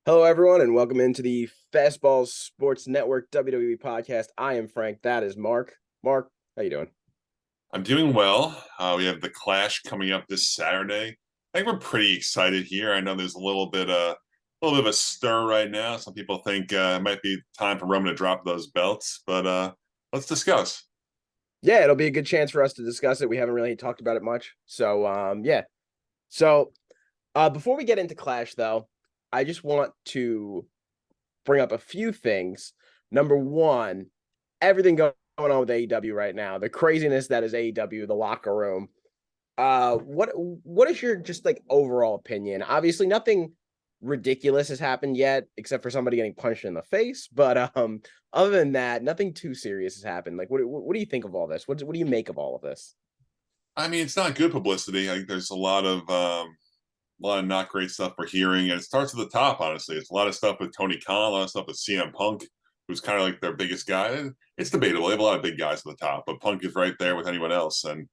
Hello, everyone, and welcome into the Fastball Sports Network WWE podcast. I am Frank. That is Mark. Mark, how you doing? I'm doing well. We have the Clash coming up this Saturday. I think we're pretty excited here. I know there's a little bit of a stir right now. Some people think it might be time for Roman to drop those belts, but let's discuss. Yeah, it'll be a good chance for us to discuss it. We haven't really talked about it much, so yeah. So before we get into Clash, though, I just want to bring up a few things. Number one, everything going on with AEW right now, the craziness that is AEW, the locker room. What is your just like overall opinion? Obviously, nothing ridiculous has happened yet, except for somebody getting punched in the face. But other than that, nothing too serious has happened. Like, what do you think of all this? What do you make of all of this? I mean, it's not good publicity. I think there's a lot of not great stuff we're hearing, and it starts at the top. Honestly, it's a lot of stuff with Tony Khan, a lot of stuff with CM Punk, who's kind of like their biggest guy. It's debatable. They have a lot of big guys at the top, but Punk is right there with anyone else, and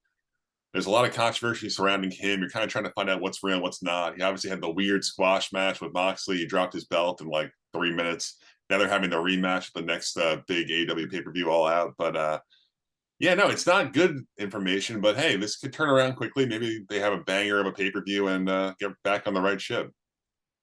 there's a lot of controversy surrounding him. You're kind of trying to find out what's real and what's not. He obviously had the weird squash match with Moxley. He dropped his belt in like 3 minutes. Now they're having the rematch at the next big AEW pay per view All Out. But yeah, no, it's not good information. But hey, this could turn around quickly. Maybe they have a banger of a pay per view and get back on the right ship.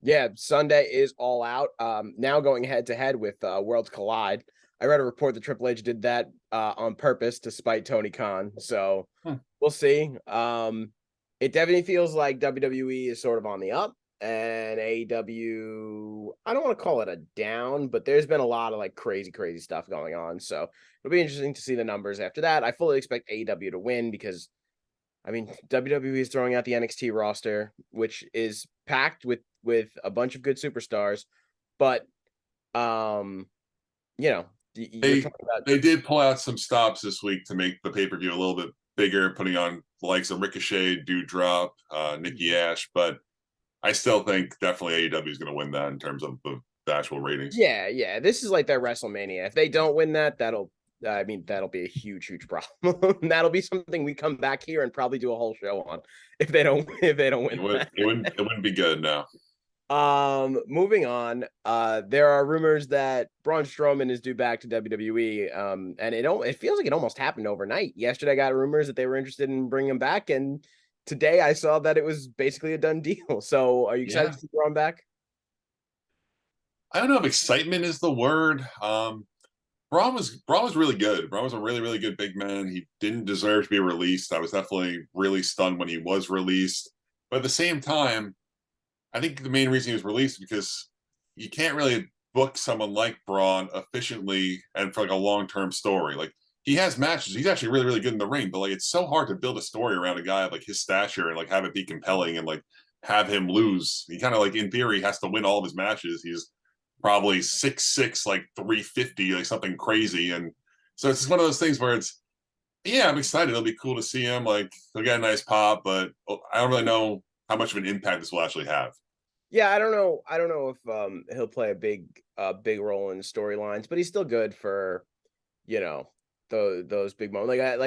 Yeah, Sunday is all out. Now going head to head with Worlds Collide. I read a report that Triple H did that on purpose to spite Tony Khan. So Hmm. we'll see. It definitely feels like WWE is sort of on the up, and AEW. I don't want to call it a down, but there's been a lot of like crazy stuff going on. So it'll be interesting to see the numbers after that. I fully expect AEW to win because I mean, WWE is throwing out the NXT roster, which is packed with a bunch of good superstars, but um, you know, you're They talking about they did pull out some stops this week to make the pay per view a little bit bigger, putting on the likes of Ricochet, Doudrop, Nikki Ash, but I still think definitely AEW is going to win that in terms of the actual ratings. yeah. This is like their WrestleMania. If they don't win that, that'll be a huge problem. That'll be something we come back here and probably do a whole show on if they don't It win would that. it wouldn't it wouldn't be good now. Moving on. There are rumors that Braun Strowman is due back to WWE. And it feels like it almost happened overnight. Yesterday, I got rumors that they were interested in bringing him back, and today I saw that it was basically a done deal. So, are you excited Yeah, to see Braun back? I don't know if excitement is the word. Braun was really good. Braun was a really good big man. He didn't deserve to be released. I was definitely really stunned when he was released. But at the same time, I think the main reason he was released is because you can't really book someone like Braun efficiently and for like a long term story. Like he has matches. He's actually really good in the ring, but like it's so hard to build a story around a guy of like his stature and like have it be compelling and like have him lose. He kind of like in theory has to win all of his matches. He's probably 6'6", like 350, like something crazy. And so it's just one of those things where it's yeah, I'm excited. It'll be cool to see him. Like he'll get a nice pop, but I don't really know how much of an impact this will actually have. Yeah, I don't know. I don't know if he'll play a big role in storylines, but he's still good for you know those big moments.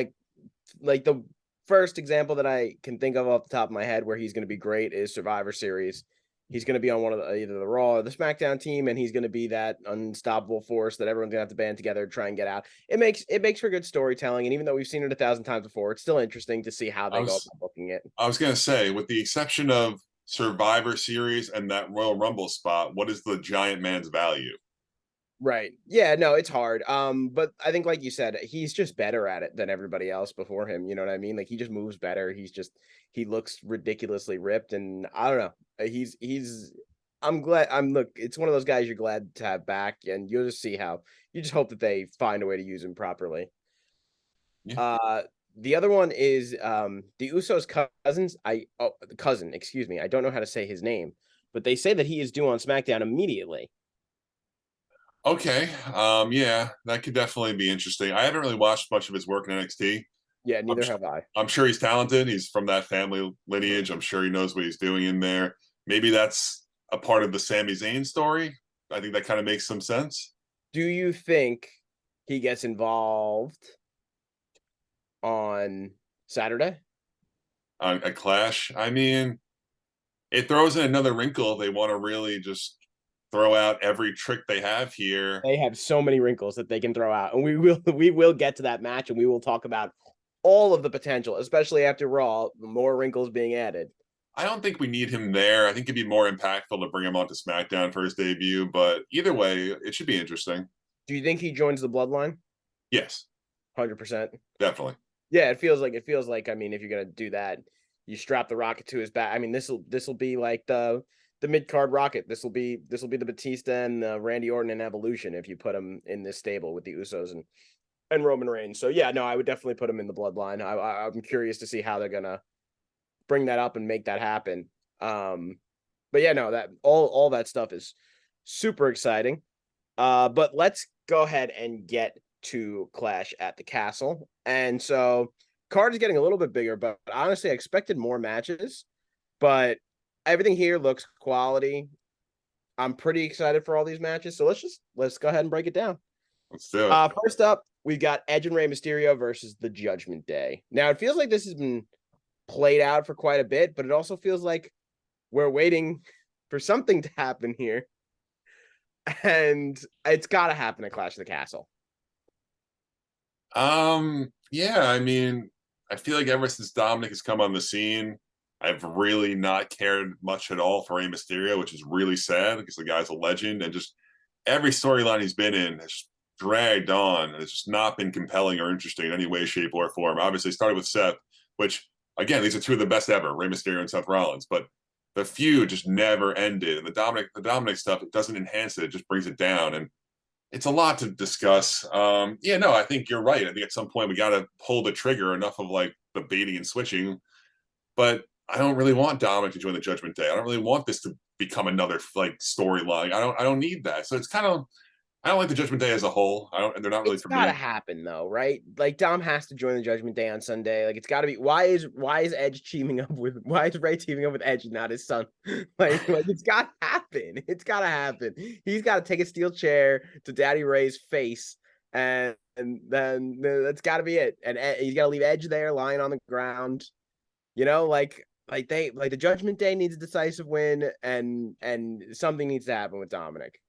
Like the first example that I can think of off the top of my head where he's going to be great is Survivor Series. He's going to be on one of either the Raw or the SmackDown team, and he's going to be that unstoppable force that everyone's going to have to band together to try and get out. It makes for good storytelling, and even though we've seen it 1,000 times before, it's still interesting to see how I they go was about booking it. I was gonna say, with the exception of Survivor Series and that Royal Rumble spot, what is the giant man's value? Right. Yeah, no, it's hard. But I think like you said, he's just better at it than everybody else before him. You know what I mean? Like he just moves better. He looks ridiculously ripped and I don't know. He's I'm glad it's one of those guys you're glad to have back and you'll just see how you just hope that they find a way to use him properly. Yeah. Uh the other one is the Usos cousin, excuse me. I don't know how to say his name, but they say that he is due on SmackDown immediately. Okay. Yeah, that could definitely be interesting. I haven't really watched much of his work in NXT. Yeah, I'm neither have I. I'm sure he's talented. He's from that family lineage. I'm sure he knows what he's doing in there. Maybe that's a part of the Sami Zayn story. I think that kind of makes some sense. Do you think he gets involved on Saturday? A clash. I mean, it throws in another wrinkle if they want to really just throw out every trick they have here. They have so many wrinkles that they can throw out, and we will get to that match, and we will talk about all of the potential, especially after Raw, more wrinkles being added. I don't think we need him there. I think it'd be more impactful to bring him onto SmackDown for his debut, but either way, it should be interesting. Do you think he joins the Bloodline? Yes, 100%. definitely. Yeah, it feels like. I mean, if you're gonna do that, you strap the Rocket to his back. I mean, this will be like the mid card Rocket. This will be the Batista and Randy Orton and Evolution if you put him in this stable with the Usos and Roman Reigns. So yeah, no, I would definitely put him in the Bloodline. I'm curious to see how they're gonna bring that up and make that happen. But yeah, no, that all that stuff is super exciting. But let's go ahead and get to Clash at the Castle. And so card is getting a little bit bigger, but honestly, I expected more matches. But everything here looks quality. I'm pretty excited for all these matches. So let's go ahead and break it down. Let's do it. First up, we've got Edge and Rey Mysterio versus the Judgment Day. Now it feels like this has been played out for quite a bit, but it also feels like we're waiting for something to happen here. And it's got to happen at Clash of the Castle. Yeah, I mean, I feel like ever since Dominic has come on the scene, I've really not cared much at all for Rey Mysterio, which is really sad because the guy's a legend, and just every storyline he's been in has just dragged on, and it's just not been compelling or interesting in any way, shape, or form. Obviously, it started with Seth, which again, these are two of the best ever, Rey Mysterio and Seth Rollins, but the feud just never ended, and the Dominic stuff, it doesn't enhance it; it just brings it down, and it's a lot to discuss. Yeah, no, I think you're right. I think at some point we got to pull the trigger. Enough of like the baiting and switching. But I don't really want Dominic to join the Judgment Day. I don't really want this to become another like storyline. I don't need that. So it's kind of I don't like the Judgment Day as a whole. I don't. They're not really It's for gotta me. happen though, right? Like Dom has to join the Judgment Day on Sunday. Like it's gotta be. Why is Edge teaming up with? Why is Ray teaming up with Edge and not his son? like it's gotta happen. It's gotta happen. He's got to take a steel chair to Daddy Ray's face, and then that's got to be it. And he's got to leave Edge there lying on the ground. You know, like the Judgment Day needs a decisive win, and something needs to happen with Dominic.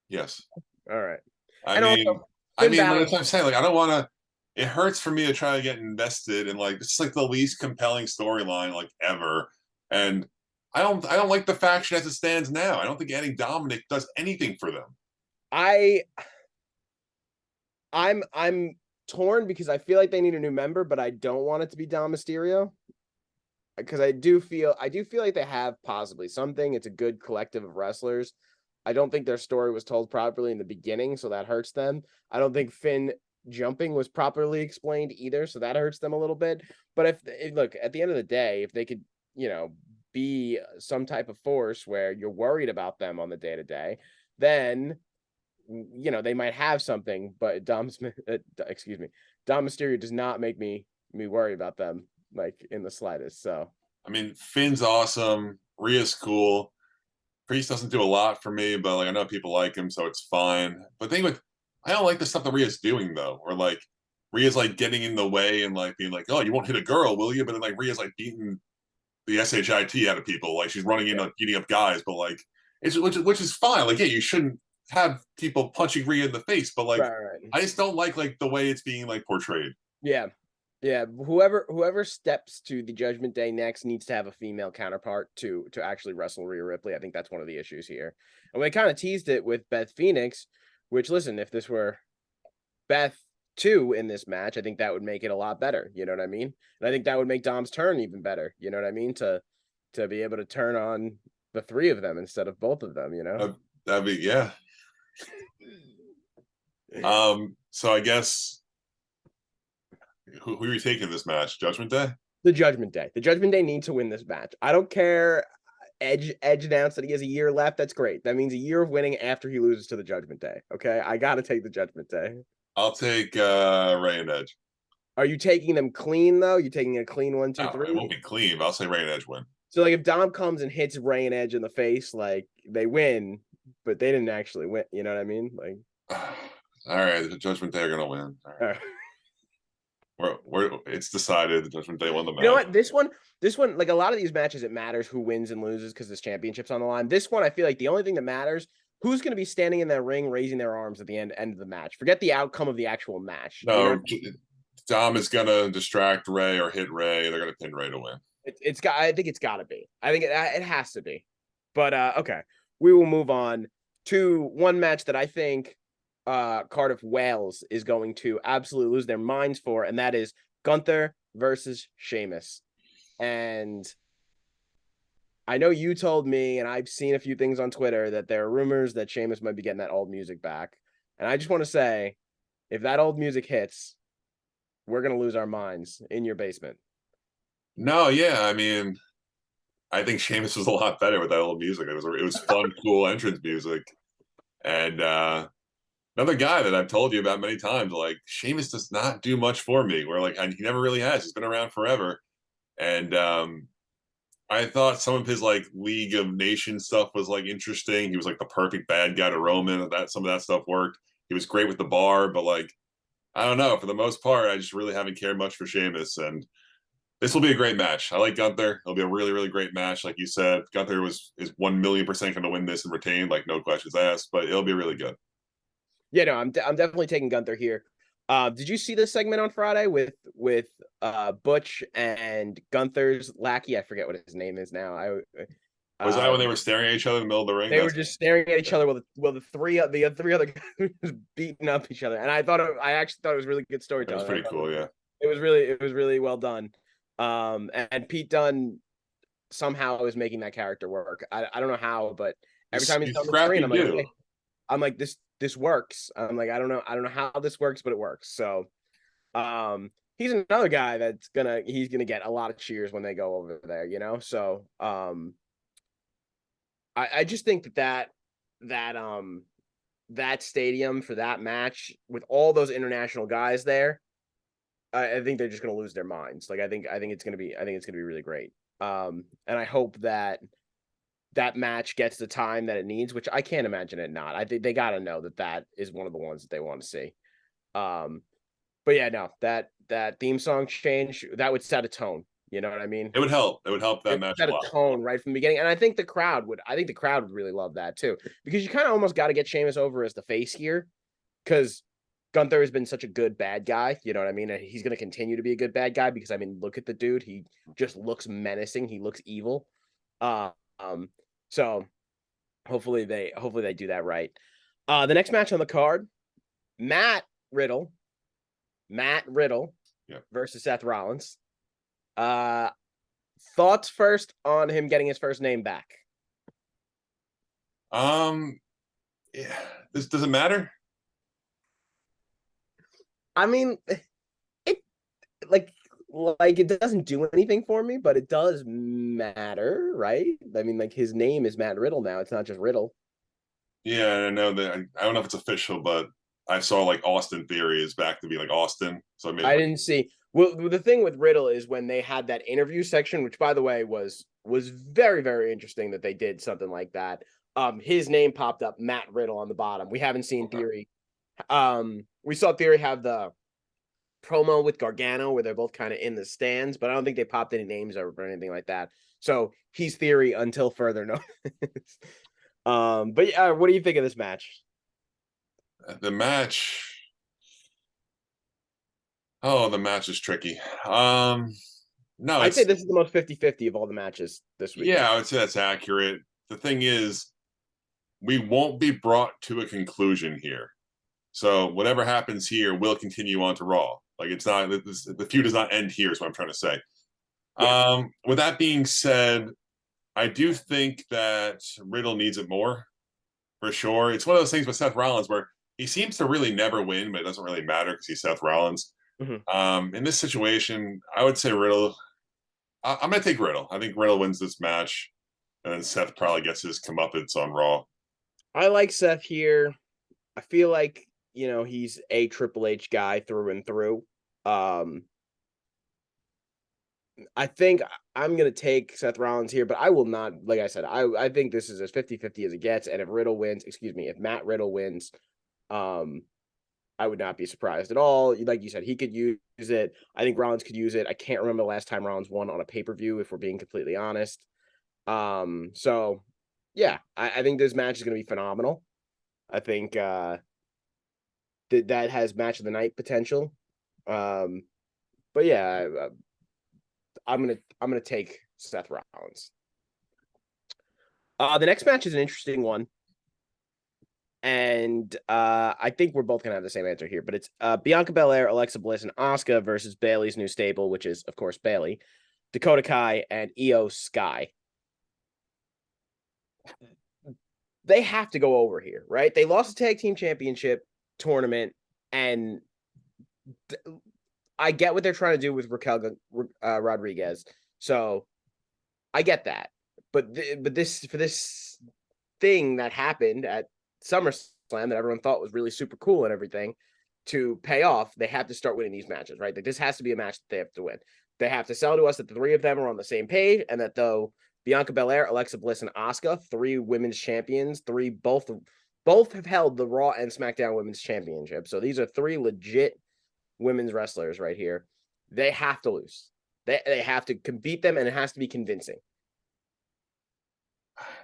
Yes. All right, I and mean, also I Finn mean, Balor. that's what I'm saying. Like, I don't want to. It hurts for me to try to get invested in like this is like the least compelling storyline like ever, and I don't like the faction as it stands now. I don't think adding Dominic does anything for them. I I'm torn because I feel like they need a new member, but I don't want it to be Dom Mysterio because I do feel like they have possibly something. It's a good collective of wrestlers. I don't think their story was told properly in the beginning, so that hurts them. I don't think Finn jumping was properly explained either, so that hurts them a little bit. But if look, at the end of the day, if they could, be some type of force where you're worried about them on the day to day, then they might have something. But excuse me, Dom Mysterio does not make me worry about them like in the slightest. So I mean, Finn's awesome. Rhea's cool. Priest doesn't do a lot for me, but like I know people like him, so it's fine. But the thing with I don't like the stuff that Rhea's doing though, or like Rhea's like getting in the way and like being like, "Oh, you won't hit a girl, will you?" But then like Rhea's like beating the shit out of people, like she's running in yeah, and beating up guys. But like it's which is fine. Like yeah, you shouldn't have people punching Rhea in the face, but like right. I just don't like the way it's being like portrayed. Yeah. Yeah, whoever steps to the Judgment Day next needs to have a female counterpart to actually wrestle Rhea Ripley. I think that's one of the issues here. And we kind of teased it with Beth Phoenix, which listen, if this were Beth 2 in this match, I think that would make it a lot better. You know what I mean? And I think that would make Dom's turn even better. You know what I mean? To be able to turn on the three of them instead of both of them, you know? That'd be yeah. So I guess who are you taking this match? Judgment Day? The Judgment Day. The Judgment Day need to win this match. I don't care. Edge announced that he has a year left. That's great. That means a year of winning after he loses to the Judgment Day. Okay, I gotta take the Judgment Day. I'll take Ray and Edge. Are you taking them clean though? You taking a clean one, two, No, it won't three? be clean, but I'll say Ray and Edge win. So like if Dom comes and hits Ray and Edge in the face, like they win, but they didn't actually win. You know what I mean? Like, All right, the Judgment Day are gonna win. All right. uh, it's decided from day one. The You know match. what? This one, like a lot of these matches, it matters who wins and loses because this championship's on the line. This one, I feel like the only thing that matters, who's going to be standing in that ring, raising their arms at the end of the match. Forget the outcome of the actual match. You know, No, Dom is gonna distract Ray or hit Ray. They're gonna pin Ray to win. it's got. I think it's got to be. I think it has to be. But okay, we will move on to one match that I think Cardiff Wales is going to absolutely lose their minds for, and that is Gunther versus Sheamus. And I know you told me, and I've seen a few things on Twitter that there are rumors that Sheamus might be getting that old music back. And I just want to say, if that old music hits, we're gonna lose our minds in your basement. No, yeah, I mean, I think Sheamus was a lot better with that old music. It was fun, cool entrance music, and another guy that I've told you about many times, like Sheamus does not do much for me. Where like he never really has. He's been around forever, and I thought some of his like League of Nations stuff was like interesting. He was like the perfect bad guy to Roman. That some of that stuff worked. He was great with the bar, but like I don't know. For the most part, I just really haven't cared much for Sheamus, and this will be a great match. I like Gunther. It'll be a really, really great match. Like you said, Gunther is 1,000,000% going to win this and retain, like no questions asked. But it'll be really good. Yeah, no, I'm definitely taking Gunther here. Did you see this segment on Friday with Butch and Gunther's lackey? I forget what his name is now. Was that when they were staring at each other in the middle of the ring? They were just staring at each other while the three other guys was beating up each other, and I actually thought it was really good That storytelling. was pretty cool, yeah. It was really well done. And Pete Dunne somehow is making that character work. I don't know how, but every time he's on the screen, I'm like, okay. I'm like this works. I'm like, I don't know how this works, but it works. So, he's another guy that's he's gonna get a lot of cheers when they go over there, you know. So, I just think that stadium for that match with all those international guys there, I think they're just gonna lose their minds. Like I think it's gonna be really great. And I hope that match gets the time that it needs, which I can't imagine it not. I think they got to know that is one of the ones that they want to see. But yeah, no, that theme song change that would set a tone. You know what I mean? It would help. It would help that match set a a lot. tone right from the beginning, and I think the crowd would. Really love that too, because you kind of almost got to get Sheamus over as the face here, because Gunther has been such a good bad guy. You know what I mean? And he's going to continue to be a good bad guy because I mean, look at the dude. He just looks menacing. He looks evil. So hopefully they do that right. The next match on the card, Matt Riddle Yeah. versus Seth Rollins. Thoughts first on him getting his first name back? Yeah. This does it matter? I mean, it like it doesn't do anything for me, but it does matter, right? I mean, like his name is Matt Riddle now. It's not just Riddle. Yeah, I know that. I don't know if it's official, but I saw like Austin Theory is back to be like Austin. So I didn't see. Well, the thing with Riddle is when they had that interview section, which by the way was very, very interesting that they did something like that. His name popped up, Matt Riddle, on the bottom. We haven't seen Theory. We saw Theory have the promo with Gargano where they're both kind of in the stands, but I don't think they popped any names or anything like that. So he's Theory until further notice. But yeah, what do you think of this match? The match. Oh, the match is tricky. No, I'd say this is the most 50-50 of all the matches this week. Yeah, I would say that's accurate. The thing is, we won't be brought to a conclusion here. So whatever happens here will continue on to Raw. Like it's not the feud does not end here, is what I'm trying to say. Yeah. With that being said, I do think that Riddle needs it more, for sure. It's one of those things with Seth Rollins where he seems to really never win, but it doesn't really matter because he's Seth Rollins. Mm-hmm. In this situation, I would say Riddle. I'm going to take Riddle. I think Riddle wins this match, and then Seth probably gets his comeuppance on Raw. I like Seth here. I feel like he's a Triple H guy through and through. I think I'm going to take Seth Rollins here, but I will not, like I said, I think this is as 50-50 as it gets. And if Matt Riddle wins, I would not be surprised at all. Like you said, he could use it. I think Rollins could use it. I can't remember the last time Rollins won on a pay-per-view, if we're being completely honest. So yeah, I think this match is going to be phenomenal. I think that has match of the night potential. But yeah, I'm gonna take Seth Rollins. The next match is an interesting one, and I think we're both gonna have the same answer here. But it's Bianca Belair, Alexa Bliss, and Asuka versus Bayley's new stable, which is of course Bayley, Dakota Kai, and Io Sky. They have to go over here, right? They lost the tag team championship tournament, and I get what they're trying to do with Raquel Rodriguez. So I get that. But this thing that happened at SummerSlam that everyone thought was really super cool and everything to pay off, they have to start winning these matches, right? Like this has to be a match that they have to win. They have to sell to us that the three of them are on the same page, and that though Bianca Belair, Alexa Bliss, and Asuka, three women's champions, both have held the Raw and SmackDown Women's Championship. So these are three legit women's wrestlers right here. They have to lose. They have to beat them, and it has to be convincing.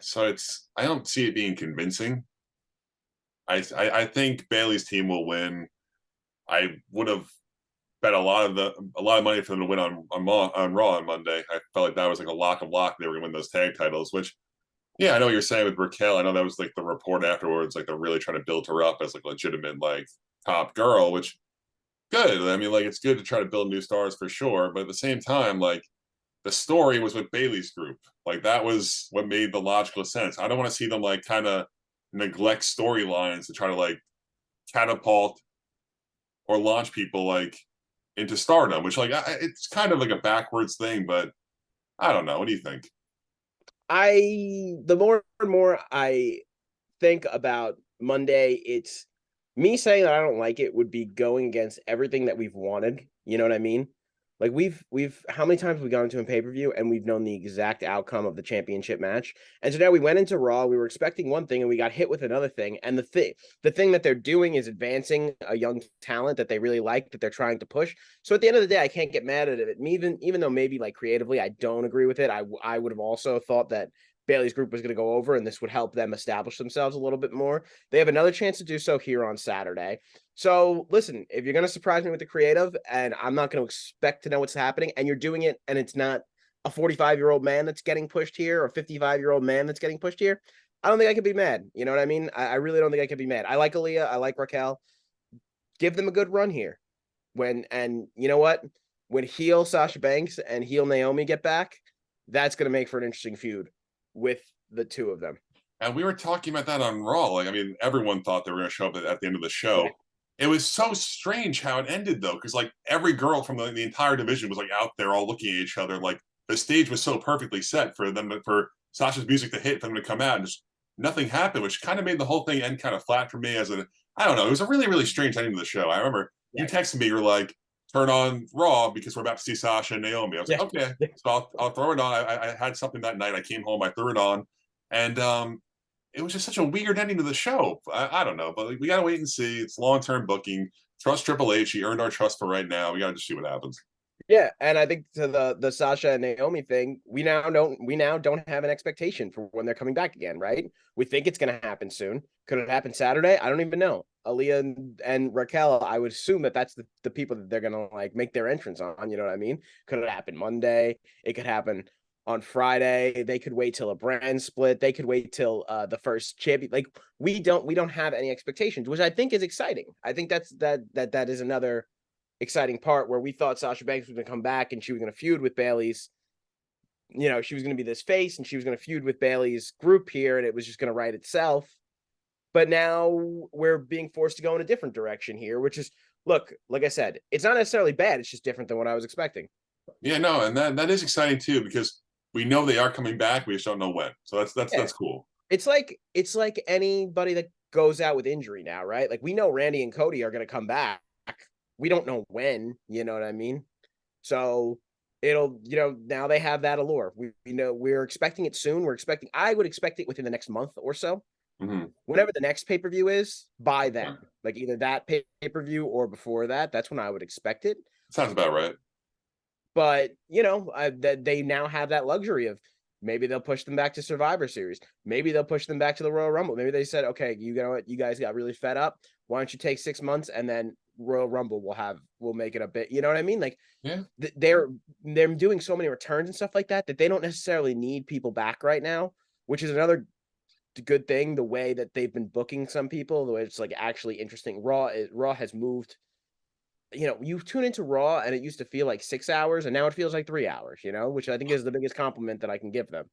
So I don't see it being convincing. I think Bayley's team will win. I would have bet a lot of money for them to win on Raw on Monday. I felt like that was like a lock of lock. They were going to win those tag titles, which, yeah, I know what you're saying with Raquel. I know that was like the report afterwards, like they're really trying to build her up as like legitimate like top girl, which good. I mean, like it's good to try to build new stars for sure, but at the same time, like the story was with Bayley's group. Like that was what made the logical sense. I don't want to see them like kind of neglect storylines to try to like catapult or launch people like into stardom, which like it's kind of like a backwards thing, but I don't know. What do you think? The more and more I think about Monday, it's me saying that I don't like it would be going against everything that we've wanted. You know what I mean? Like we've how many times have we gone to a pay-per-view and we've known the exact outcome of the championship match? And so now we went into Raw, we were expecting one thing and we got hit with another thing. And the thing that they're doing is advancing a young talent that they really like, that they're trying to push. So at the end of the day, I can't get mad at it. Even though maybe like creatively I don't agree with it, I would have also thought that Bayley's group was going to go over, and this would help them establish themselves a little bit more. They have another chance to do so here on Saturday. So listen, if you're going to surprise me with the creative, and I'm not going to expect to know what's happening, and you're doing it, and it's not a 45-year-old man that's getting pushed here, or a 55-year-old man that's getting pushed here, I don't think I could be mad. You know what I mean? I really don't think I could be mad. I like Aaliyah. I like Raquel. Give them a good run here. And you know what? When heel Sasha Banks and heel Naomi get back, that's going to make for an interesting feud with the two of them. And we were talking about that on Raw. Like, I mean, everyone thought they were going to show up at the end of the show. Right. It was so strange how it ended, though, because like every girl from the entire division was like out there all looking at each other. Like the stage was so perfectly set for them for Sasha's music to hit, for them to come out, and just nothing happened, which kind of made the whole thing end kind of flat for me. I don't know, it was a really really strange ending to the show. I remember you texted me, you're like, turn on Raw because we're about to see Sasha and Naomi. I was like, okay, so I'll throw it on. I had something that night. I came home, I threw it on, and it was just such a weird ending to the show. I don't know, but like, we gotta wait and see. It's long term booking. Trust Triple H. He earned our trust for right now. We gotta just see what happens. Yeah, and I think to the Sasha and Naomi thing, we now don't have an expectation for when they're coming back again, right? We think it's going to happen soon. Could it happen Saturday? I don't even know. Aaliyah and Raquel, I would assume that that's the people that they're going to like make their entrance on. You know what I mean? Could it happen Monday? It could happen on Friday. They could wait till a brand split. They could wait till the first champion. Like we don't have any expectations, which I think is exciting. I think that is another exciting part where we thought Sasha Banks was going to come back and she was going to feud with Bayley's. You know, she was going to be this face and she was going to feud with Bayley's group here, and it was just going to write itself. But now we're being forced to go in a different direction here, which is, look, like I said, it's not necessarily bad. It's just different than what I was expecting. Yeah, no, and that is exciting too because we know they are coming back. We just don't know when. So that's cool. It's like anybody that goes out with injury now, right? Like we know Randy and Cody are going to come back. We don't know when, you know what I mean? So it'll, now they have that allure. We know we're expecting it soon. I would expect it within the next month or so. Mhm. Whenever the next pay-per-view is, by then, Okay. like either that pay-per-view or before that, that's when I would expect it. Sounds about right. But that they now have that luxury of maybe they'll push them back to Survivor Series. Maybe they'll push them back to the Royal Rumble. Maybe they said, okay, you know what, you guys got really fed up. Why don't you take 6 months and then Royal Rumble we'll make it a bit. You know what I mean? Like Yeah. they're doing so many returns and stuff like that they don't necessarily need people back right now, which is another good thing. The way that they've been booking some people, the way it's like actually interesting. Raw has moved. You tune into Raw and it used to feel like 6 hours and now it feels like 3 hours, which I think is the biggest compliment that I can give them.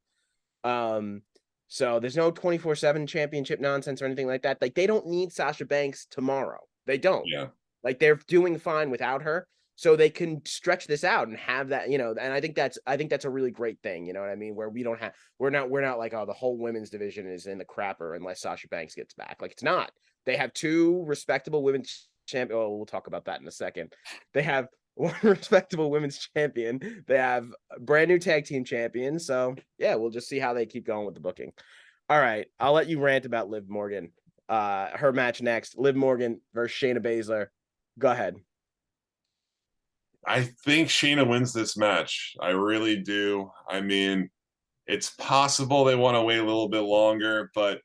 Um, so there's no 24/7 championship nonsense or anything like that. Like they don't need Sasha Banks tomorrow. They don't. Yeah. Like they're doing fine without her. So they can stretch this out and have that, and I think that's a really great thing, you know what I mean? Where we're not like, oh, the whole women's division is in the crapper unless Sasha Banks gets back. Like it's not. They have two respectable women's champion. Oh, we'll talk about that in a second. They have one respectable women's champion. They have a brand new tag team champion. So yeah, we'll just see how they keep going with the booking. All right, I'll let you rant about Liv Morgan. Her match next: Liv Morgan versus Shayna Baszler. Go ahead. I think Shayna wins this match. I really do. I mean, it's possible they want to wait a little bit longer, but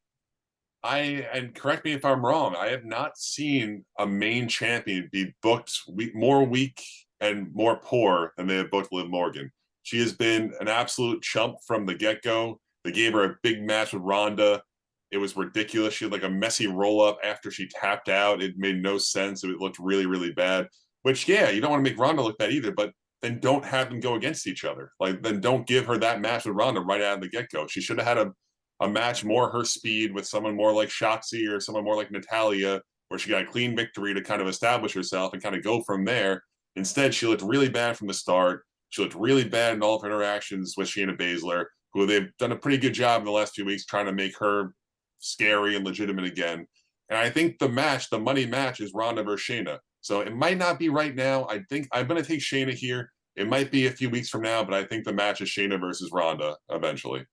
and correct me if I'm wrong, I have not seen a main champion be booked more weak and more poor than they have booked Liv Morgan. She has been an absolute chump from the get go. They gave her a big match with Ronda. It was ridiculous. She had like a messy roll up after she tapped out. It made no sense. It looked really, really bad. Which, yeah, you don't want to make Ronda look bad either, but then don't have them go against each other. Like, then don't give her that match with Ronda right out of the get go. She should have had a match more her speed with someone more like Shotzi or someone more like Natalia, where she got a clean victory to kind of establish herself and kind of go from there. Instead, she looked really bad from the start. She looked really bad in all of her interactions with Shayna Baszler, who they've done a pretty good job in the last few weeks trying to make her scary and legitimate again. And I think the money match, is Ronda versus Shayna. So it might not be right now. I think I'm going to take Shayna here. It might be a few weeks from now, but I think the match is Shayna versus Ronda eventually.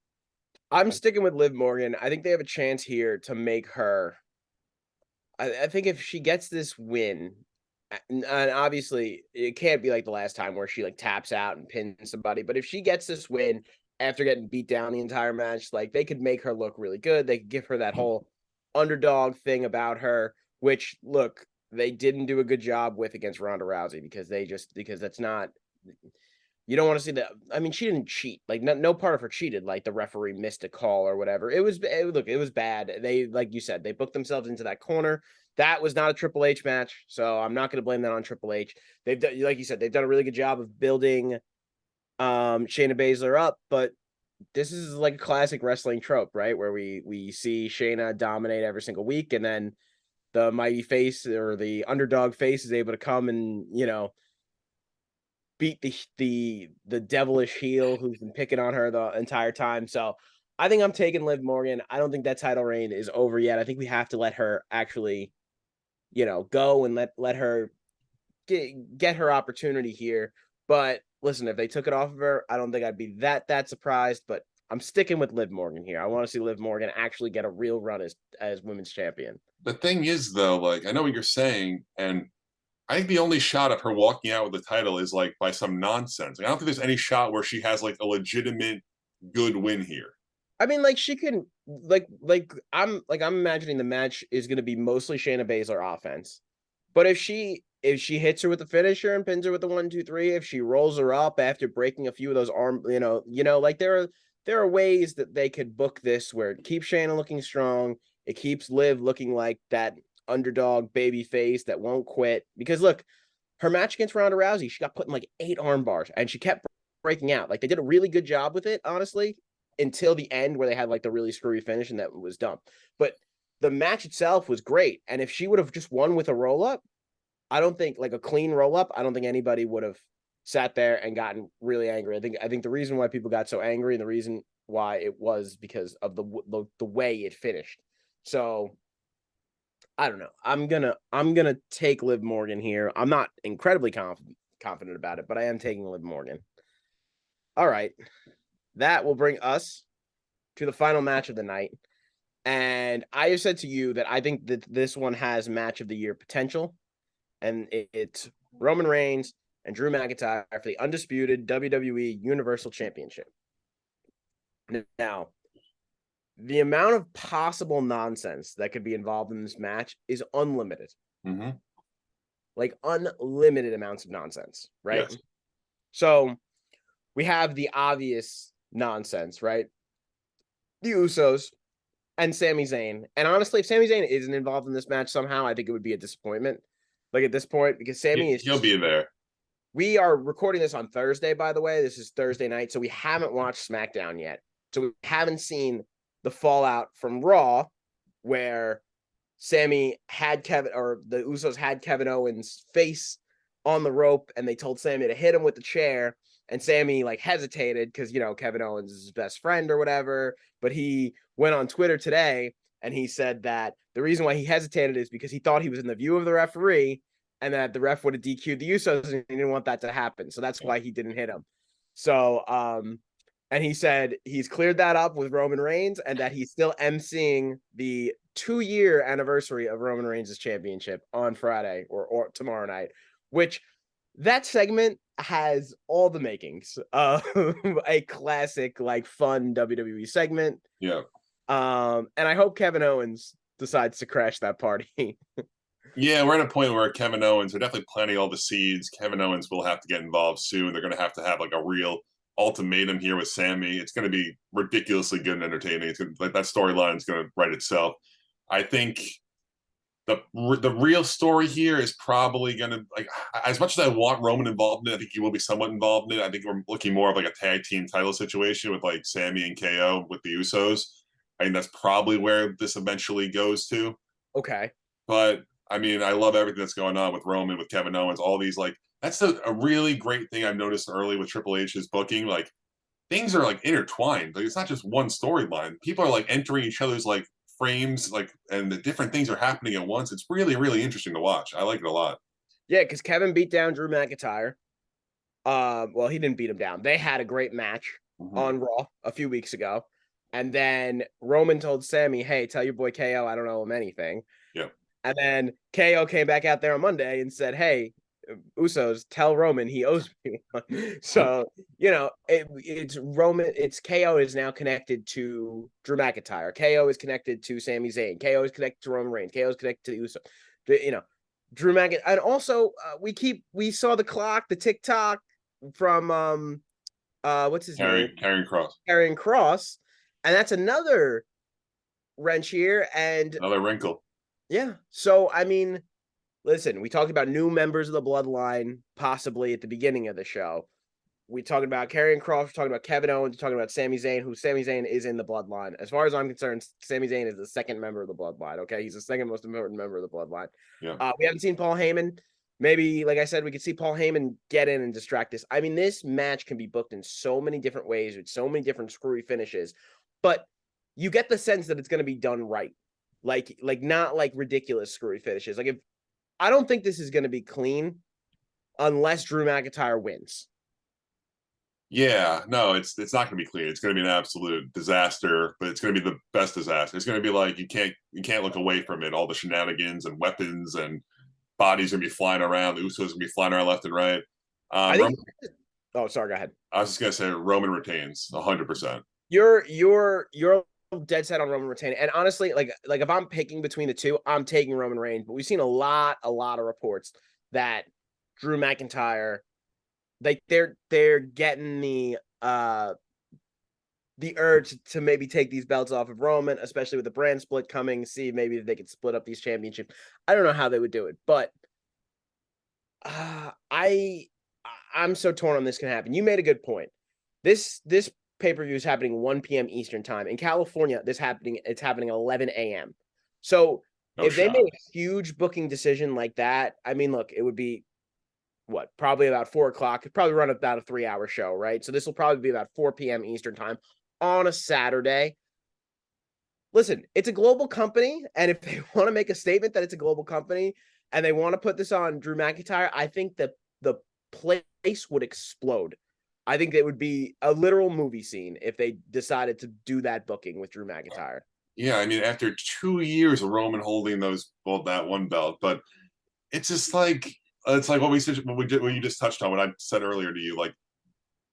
I'm sticking with Liv Morgan. I think they have a chance here to make her. I think if she gets this win, and obviously it can't be like the last time where she like taps out and pins somebody, but if she gets this win after getting beat down the entire match, like they could make her look really good. They could give her that whole underdog thing about her, which look, they didn't do a good job with against Ronda Rousey because that's not. You don't want to see that. I mean, she didn't cheat. Like no part of her cheated. Like the referee missed a call or whatever. It was bad. They, like you said, they booked themselves into that corner. That was not a Triple H match, so I'm not going to blame that on Triple H. They've done, like you said, they've done a really good job of building Shayna Baszler up, but this is like a classic wrestling trope, right? Where we see Shayna dominate every single week, and then the mighty face or the underdog face is able to come and beat the devilish heel who's been picking on her the entire time. So I think I'm taking Liv Morgan. I don't think that title reign is over yet. I think we have to let her actually, go and let her get her opportunity here. But listen, if they took it off of her, I don't think I'd be that surprised. But I'm sticking with Liv Morgan here. I want to see Liv Morgan actually get a real run as women's champion. The thing is, though, like I know what you're saying, and I think the only shot of her walking out with the title is like by some nonsense. Like, I don't think there's any shot where she has like a legitimate good win here. I mean, like she can I'm imagining the match is going to be mostly Shayna Baszler offense. But if she hits her with the finisher and pins her with the 1, 2, 3, if she rolls her up after breaking a few of those arm, like there are ways that they could book this where it keeps Shayna looking strong, it keeps Liv looking like that underdog baby face that won't quit. Because look, her match against Ronda Rousey, she got put in like 8 arm bars and she kept breaking out. Like they did a really good job with it, honestly, until the end where they had like the really screwy finish and that was dumb. But the match itself was great. And if she would have just won with a roll up, I don't think like a clean roll up, I don't think anybody would have sat there and gotten really angry. I think the reason why people got so angry and the reason why it was because of the way it finished. So I don't know. I'm gonna take Liv Morgan here. I'm not incredibly confident about it, but I am taking Liv Morgan. All right, that will bring us to the final match of the night. And I have said to you that I think that this one has match of the year potential, and it's Roman Reigns and Drew McIntyre for the undisputed WWE Universal Championship. Now, the amount of possible nonsense that could be involved in this match is unlimited. Mm-hmm. Like unlimited amounts of nonsense, right? Yes. So we have the obvious nonsense, right? The Usos and Sami Zayn. And honestly, if Sami Zayn isn't involved in this match somehow, I think it would be a disappointment. Like at this point, because Sami is He'll be there. We are recording this on Thursday, by the way. This is Thursday night, so we haven't watched SmackDown yet. So we haven't seen the fallout from Raw, where Sami had Kevin, or the Usos had Kevin Owens' face on the rope, and they told Sami to hit him with the chair, and Sami like hesitated because Kevin Owens is his best friend or whatever. But he went on Twitter today and he said that the reason why he hesitated is because he thought he was in the view of the referee, and that the ref would have DQ'd the Usos, and he didn't want that to happen. So that's why he didn't hit him. So, and he said he's cleared that up with Roman Reigns, and that he's still emceeing the 2-year anniversary of Roman Reigns' championship on Friday or tomorrow night, which that segment has all the makings of a classic, like fun WWE segment. Yeah. And I hope Kevin Owens decides to crash that party. Yeah, we're at a point where Kevin Owens, they're definitely planting all the seeds. Kevin Owens will have to get involved soon. They're going to have like a real ultimatum here with Sami. It's going to be ridiculously good and entertaining. It's gonna, like that storyline is going to write itself. I think the real story here is probably going to, like, as much as I want Roman involved in it, I think he will be somewhat involved in it. I think we're looking more of like a tag team title situation with like Sami and KO with the Usos. I think that's probably where this eventually goes to. Okay. But I mean, I love everything that's going on with Roman, with Kevin Owens, all these like that's a really great thing I've noticed early with Triple H's booking. Like things are like intertwined. Like it's not just one storyline. People are like entering each other's like frames, like and the different things are happening at once. It's really, really interesting to watch. I like it a lot. Yeah, because Kevin beat down Drew McIntyre. Well, he didn't beat him down. They had a great match on Raw a few weeks ago. And then Roman told Sami, hey, tell your boy KO I don't owe him anything. Yeah. And then KO came back out there on Monday and said, hey, Usos, tell Roman he owes me one. So, it's Roman, it's KO is now connected to Drew McIntyre. KO is connected to Sami Zayn. KO is connected to Roman Reigns. KO is connected to the Usos. Drew McIntyre. And also, we saw the clock, the TikTok from, what's his name? Karrion Kross. Karrion Kross. And that's another wrench here. And another wrinkle. Yeah. So, I mean, listen, we talked about new members of the bloodline possibly at the beginning of the show. We talked about Karrion Kross, talking about Kevin Owens, talking about Sami Zayn, who Sami Zayn is in the bloodline. As far as I'm concerned, Sami Zayn is the second member of the bloodline. Okay. He's the second most important member of the bloodline. Yeah. We haven't seen Paul Heyman. Maybe, like I said, we could see Paul Heyman get in and distract us. I mean, this match can be booked in so many different ways with so many different screwy finishes, but you get the sense that it's going to be done right. Like not like ridiculous screwy finishes. Like I don't think this is going to be clean unless Drew McIntyre wins. Yeah, no, it's not going to be clean. It's going to be an absolute disaster, but it's going to be the best disaster. It's going to be like you can't look away from it. All the shenanigans and weapons and bodies going to be flying around. The Usos going to be flying around left and right. I think. Oh, sorry. Go ahead. I was just going to say Roman retains 100%. You're dead set on Roman retaining. And honestly, like if I'm picking between the two, I'm taking Roman Reigns. But we've seen a lot of reports that Drew McIntyre, like they're getting the urge to maybe take these belts off of Roman, especially with the brand split coming. See, maybe they could split up these championships. I don't know how they would do it, but I'm so torn on this can happen. You made a good point. This pay-per-view is happening 1 p.m. Eastern time. In California, it's happening 11 a.m. So if they made a huge booking decision like that, I mean, look, it would be probably about 4 o'clock. It'd probably run about a 3-hour show, right? So this will probably be about 4 p.m. Eastern time on a Saturday. Listen, it's a global company, and if they want to make a statement that it's a global company and they want to put this on Drew McIntyre, I think that the place would explode. I think it would be a literal movie scene if they decided to do that booking with Drew McIntyre. Yeah, I mean, after 2 years of Roman holding that one belt, but it's just like it's like what we said, what you just touched on, what I said earlier to you. Like,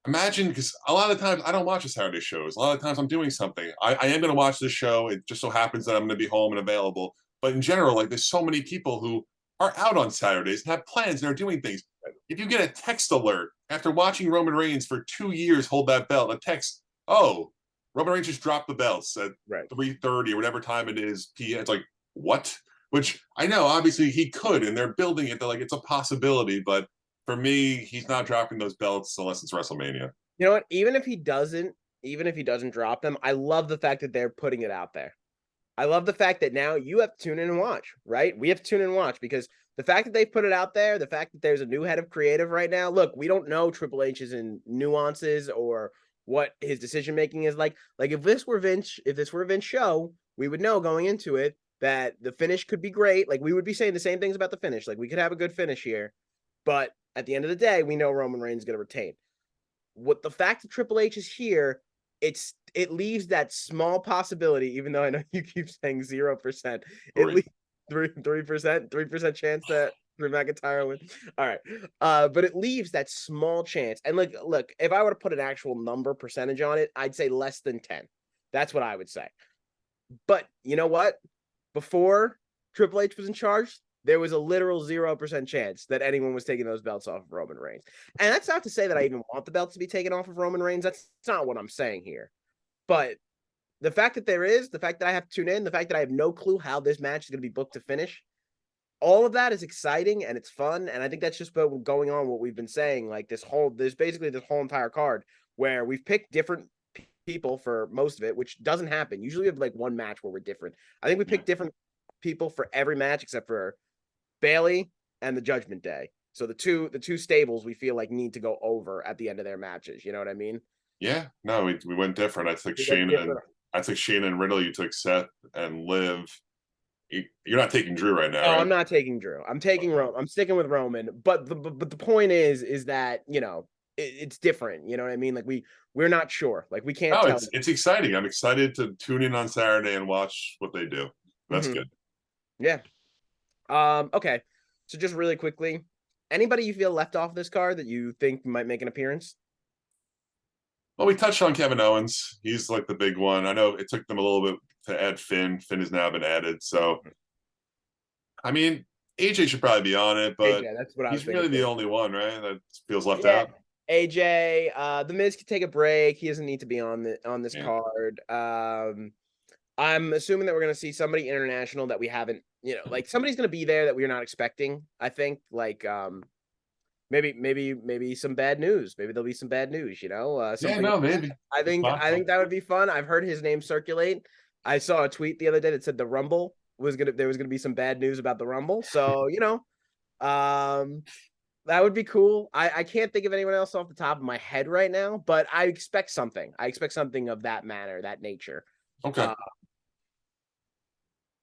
imagine, because a lot of times I don't watch the Saturday shows. A lot of times I'm doing something. I am going to watch this show. It just so happens that I'm going to be home and available. But in general, like, there's so many people who are out on Saturdays and have plans and are doing things. If you get a text alert after watching Roman Reigns for 2 years hold that belt, a text, oh, Roman Reigns just dropped the belts at Right. 3:30 or whatever time it is PM. It's like, what? Which I know obviously he could, and they're building it. They're like, it's a possibility, but for me, he's not dropping those belts unless it's WrestleMania. You know what? Even if he doesn't drop them, I love the fact that they're putting it out there. I love the fact that now you have to tune in and watch, right? We have to tune in and watch because the fact that they put it out there, the fact that there's a new head of creative right now. Look, we don't know Triple H's in nuances or what his decision making is like. Like if this were Vince show, we would know going into it that the finish could be great. Like we would be saying the same things about the finish. Like we could have a good finish here, but at the end of the day, we know Roman Reigns is going to retain. What the fact that Triple H is here, it leaves that small possibility, even though I know you keep saying 0%, it leaves 3% chance that Drew McIntyre win. All right. But it leaves that small chance. And look, if I were to put an actual number percentage on it, I'd say less than 10. That's what I would say. But you know what? Before Triple H was in charge, there was a literal 0% chance that anyone was taking those belts off of Roman Reigns. And that's not to say that I even want the belts to be taken off of Roman Reigns. That's not what I'm saying here. But the fact that the fact that I have to tune in, the fact that I have no clue how this match is going to be booked to finish, all of that is exciting and it's fun. And I think that's just what going on, what we've been saying. Like there's basically this whole entire card where we've picked different people for most of it, which doesn't happen. Usually we have like one match where we're different. I think we picked different people for every match except for Bayley and the Judgment Day. So the two stables we feel like need to go over at the end of their matches. You know what I mean? Yeah, no, we went different. I took Shayna and Riddle. You took Seth and Liv. You're not taking Drew right now, No, right? I'm not taking Drew. I'm taking Roman. I'm sticking with Roman. But the point is that it's different. You know what I mean? Like we're not sure. Like we can't No, tell. it's exciting. I'm excited to tune in on Saturday and watch what they do. That's good. Yeah. Okay. So just really quickly, anybody you feel left off this card that you think might make an appearance? Well, we touched on Kevin Owens. He's like the big one. I know it took them a little bit to add Finn. Finn has now been added. So, I mean, AJ should probably be on it, but AJ, that's what I was he's really thinking. the only one, right? That feels left Yeah. out. AJ, the Miz could take a break. He doesn't need to be on this Yeah. card. I'm assuming that we're gonna see somebody international that we haven't, like somebody's gonna be there that we're not expecting. I think like maybe some bad news. Maybe there'll be some bad news. Yeah, Something. no, maybe. I think that would be fun. I've heard his name circulate. I saw a tweet the other day that said there was gonna be some bad news about the Rumble. So that would be cool. I can't think of anyone else off the top of my head right now, but I expect something. I expect something of that manner, that nature. Okay.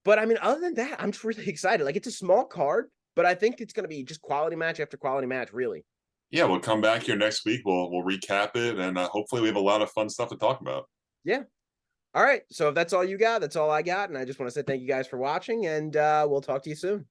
But I mean, other than that, I'm just really excited. Like it's a small card, but I think it's going to be just quality match after quality match, really. Yeah, we'll come back here next week. We'll recap it, and hopefully we have a lot of fun stuff to talk about. Yeah. All right. So if that's all you got, that's all I got. And I just want to say thank you guys for watching, and we'll talk to you soon.